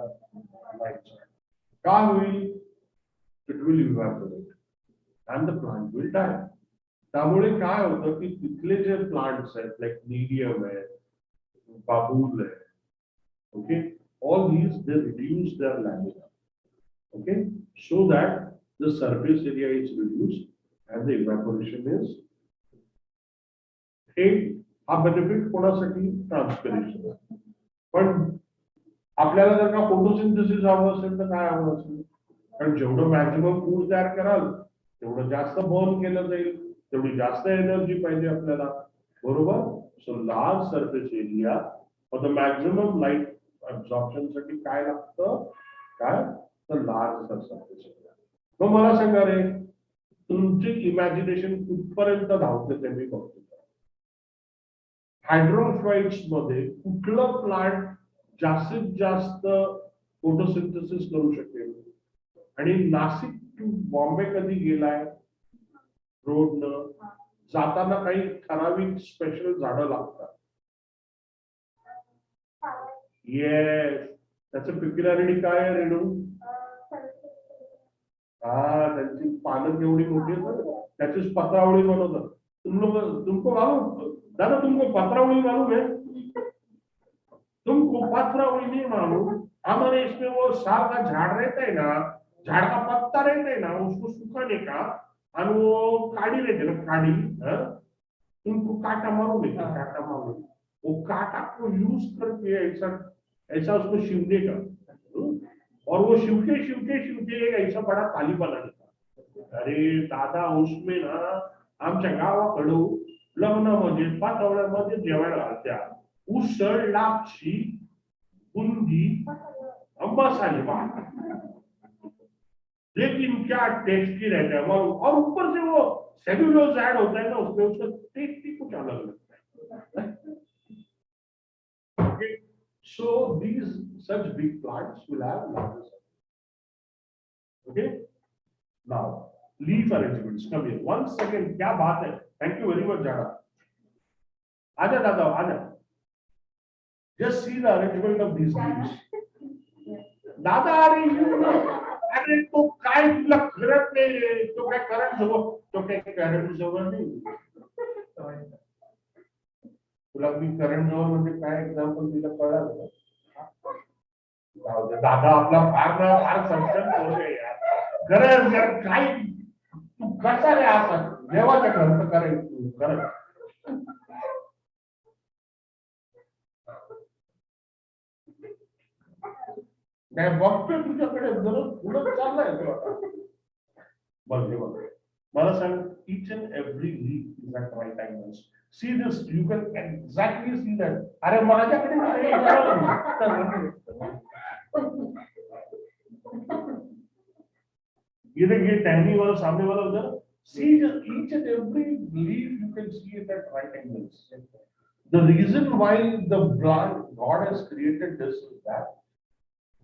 का होईल it will evaporate and the plant will die त्यामुळे काय होतं की तिथले जे प्लांट्स आहेत लाईक मीडियम आहे बाबूल आहे okay all these they reduce their lamina okay so that the surface area is reduced and the evaporation is हे हा बेनिफिट कोणासाठी ट्रान्सपिरेशन पण आपल्याला जर का फोटोसिंथेसिस हवं असेल तर काय हवं असेल कारण जेवढं मॅक्सिमम फूड तयार कराल तेवढं जास्त बर्न केलं जाईल तेवढी जास्त एनर्जी पाहिजे आपल्याला बरोबर so large surface area for the maximum light absorption साठी काय लागतं काय तर लार्ज सरफेस एरिया मग मला सांगा रे तुमची इमॅजिनेशन कुठपर्यंत धावते ते मी बघतो हायड्रोफाइट्स मध्ये कुठलं प्लांट जास्तीत जास्त फोटोसिंथेसिस करू शकेल आणि नाशिक टू बॉम्बे कधी गेलाय रोडनं जाताना काही ठराविक स्पेशल झाडं लागतात येस त्याचं पिक्युलॅरिटी काय आहे रेणू त्यांची पानं केवढी मोठी आहेत त्याचीच पत्रावळी बनवतात तुमको मालूम दादा तुमको पत्रावळी मालूम है तुमको पत्रावळी नहीं मालूम हमारे इसमें वो साल का झाड़ रहता है ना झाड़ का पत्ता रहता है ना उसको सुखाने का और वो काड़ी रहते ना काड़ी तुमको काटा मालूम है काटा मालूम वो काटा को यूज करके ऐसा ऐसा उसको शिवने का और वो शिवके एक ऐसा बड़ा ताली बना देता अरे दादा उसमें ना आमच्या गावाकडं लग्नामध्ये पातवड्यामध्ये जेवायला घालत्या उसळ लापशी बुंदी मसाले भात लेकिन क्या टेस्टी रहता है और ऊपर से वो सेल्यूलोज ऐड होता है ना उसमें उसका टेस्ट ही कुछ अलग लगता है okay. So these such big plants will have larger surface. Okay. Now leaf arrangements come here 1 second क्या बात है थैंक यू वेरी मच जाड़ा आजा दादा आजा just see the arrangement of these leaves दादा अरे तो काय तुला करत नाही तो काय करंट जवळ नाही तुला मी करंट जवळ म्हणजे काय एक्झाम्पल दिलं कळलं दादा आपला फार संशय आहे यार खरंच यार काय तू कसा रे आता देवाच्या घरचं करेल तू खरं नाही बघतोय तुझ्याकडे दररोज पुढं चाललंय तुला बघ हे बघ मला सांग each and every leaf is at right angles see this you can exactly see that अरे माझ्याकडे ये टहनी वाला सामने वाला उधर see each and every leaf you can see it at right angles the reason why the God has created this is that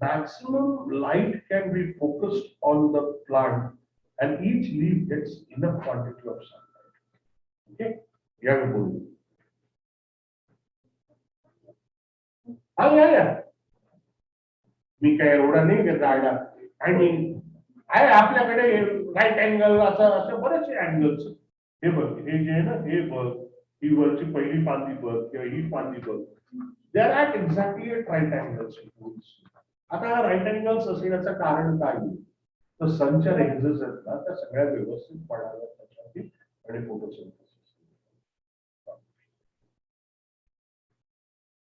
maximum light can be focused on the plant and each leaf gets enough quantity of sunlight. Okay? Yeah, yeah. मी काय एवढा नाही घेत राहिला आणि आहे आपल्याकडे right angle असं बरेचसे अँगल्स हे बघ हे जे आहे ना हे बघ ही वरची पहिली फांदी बघ किंवा ही फांदी बघ they are at exactly at right angles आता राईट अँगल्स असण्याचं कारण काय तर सनच्या रेंजेस आहेत ना त्या सगळ्या व्यवस्थित पडाव्या त्याच्यासाठी आणि फोटोसिंथेसिस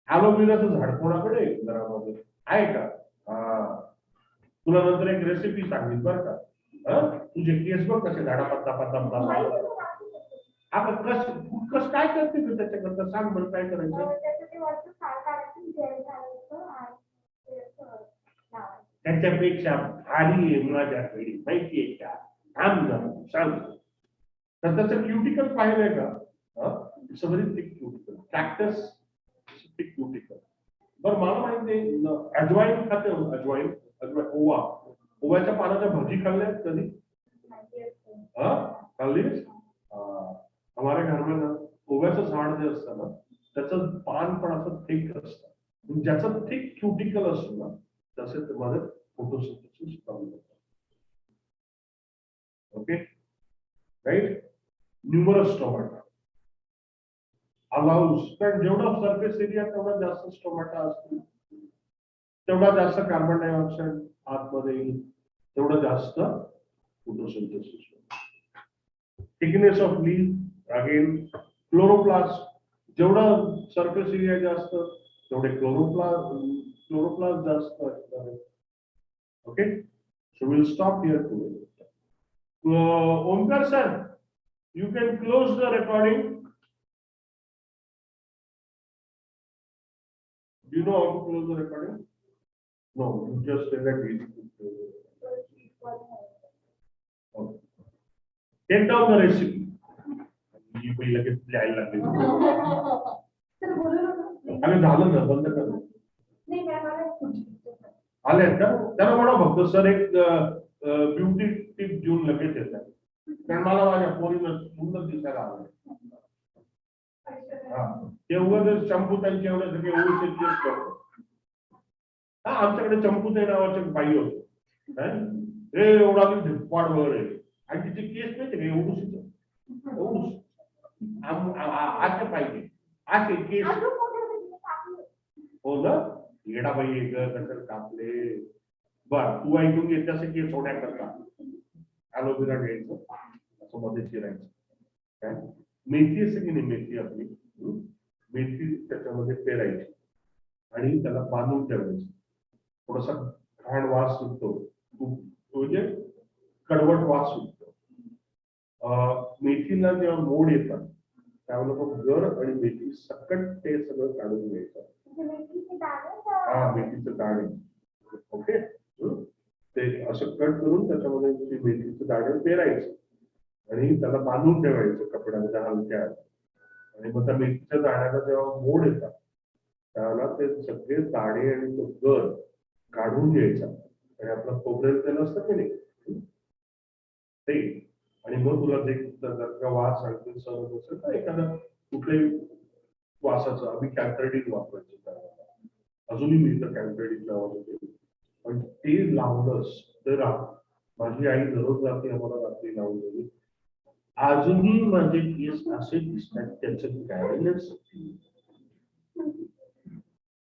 ॲलोवेराचं झाड कोणाकडे घरामध्ये आहे का तुला नंतर एक रेसिपी सांगितली बरं का तुझे केस बघ कसे झाडा पत्ता आता कस काय करते तू त्याच्याकरता सांग बरं काय करायचं त्याच्यापेक्षा भारी आहे माझ्या वेळी माहितीये का थांब जाऊ सांगतो तर त्याचं क्युटिकल पाहिलंय का it's a very thick cuticle cactus thick cuticle बरं मला माहिती अजवाईन खाते अजवाईन ओव्याच्या पानाच्या भजी खाल्ल्यात कधी खाल्लीस हमारे घर में ना ओव्याचं झाड जे असतं ना त्याचं पान पण असं थिक असतं ज्याचं थिक क्युटिकल असतं ना तसे तुम्हाला फोटोसिंथेसिस कमी होतं okay right numerous tomato allows कारण जेवढा सरफेस एरिया तेवढा जास्त टोमॅटो असतो तेवढा जास्त कार्बन डायऑक्साईड आतमध्ये येईल तेवढं जास्त photosynthesis thickness of leaf again chloroplast जेवढा सरफेस एरिया जास्त तेवढे क्लोरोप्लास्ट जास्त असणार okay so will stop here today Omkar sir you can close the recording Do you know how to close the recording? No, you just say that easy to close. Okay. Take down the recipe. You will like it play like this. अरे झालं ना बंद कर आले का त्याला म्हणा फक्त सर एक ब्युटी टिप देऊन लगेच येतात कारण मला माझ्या पोरीनं सुंदर दिसायला आवडलं तेवढं चंपू त्यांच्या एवढं हा आमच्याकडे चंपूते नावाचे बाई होते हे एवढा धिप्पाड वगैरे आणि तिचे केस माहिती का एवढूच असे पाहिजे असे केस हो ना येडा बाई कसं कापले बर तू ऐकून घे तसे केस होण्याकरता ॲलोवेरा घ्यायचं असं मध्ये चिरायचं काय मेथी असते की नाही मेथी आपली मेथी त्याच्यामध्ये पेरायची आणि त्याला बांधून ठेवायचं थोडासा घाण वास सुटतो म्हणजे कडवट वास सुटतो मेथीला जेव्हा मोड येतात त्यावेळेला गर आणि मेथी सकट ते सगळं काढून घ्यायचं हा मेथीचं दाणे ओके ते असं कट करून त्याच्यामध्ये मेथीचं दाणे पेरायचं आणि त्याला बांधून ठेवायचं कपड्याच्या हलक्या आणि मग त्या मेथीच्या दाण्याला जेव्हा मोड येतात त्याला ते सगळे दाणे आणि तो गर काढून घ्यायचा आणि आपलं खोबरेल तेल असतं की नाही ते आणि मग तुला जे जर का वास आणखी सहन असेल तर एखादा कुठल्याही वासाचं आम्ही कॅम्परेडिन वापरायचं त्यावेळेला. अजूनही मिळतं कॅम्परेडिन नावामध्ये. पण ते लावलंस तर माझी आई दररोज रात्री आम्हाला रात्री लावून दिली. अजूनही माझे केस असे दिसतात त्याचं कारणच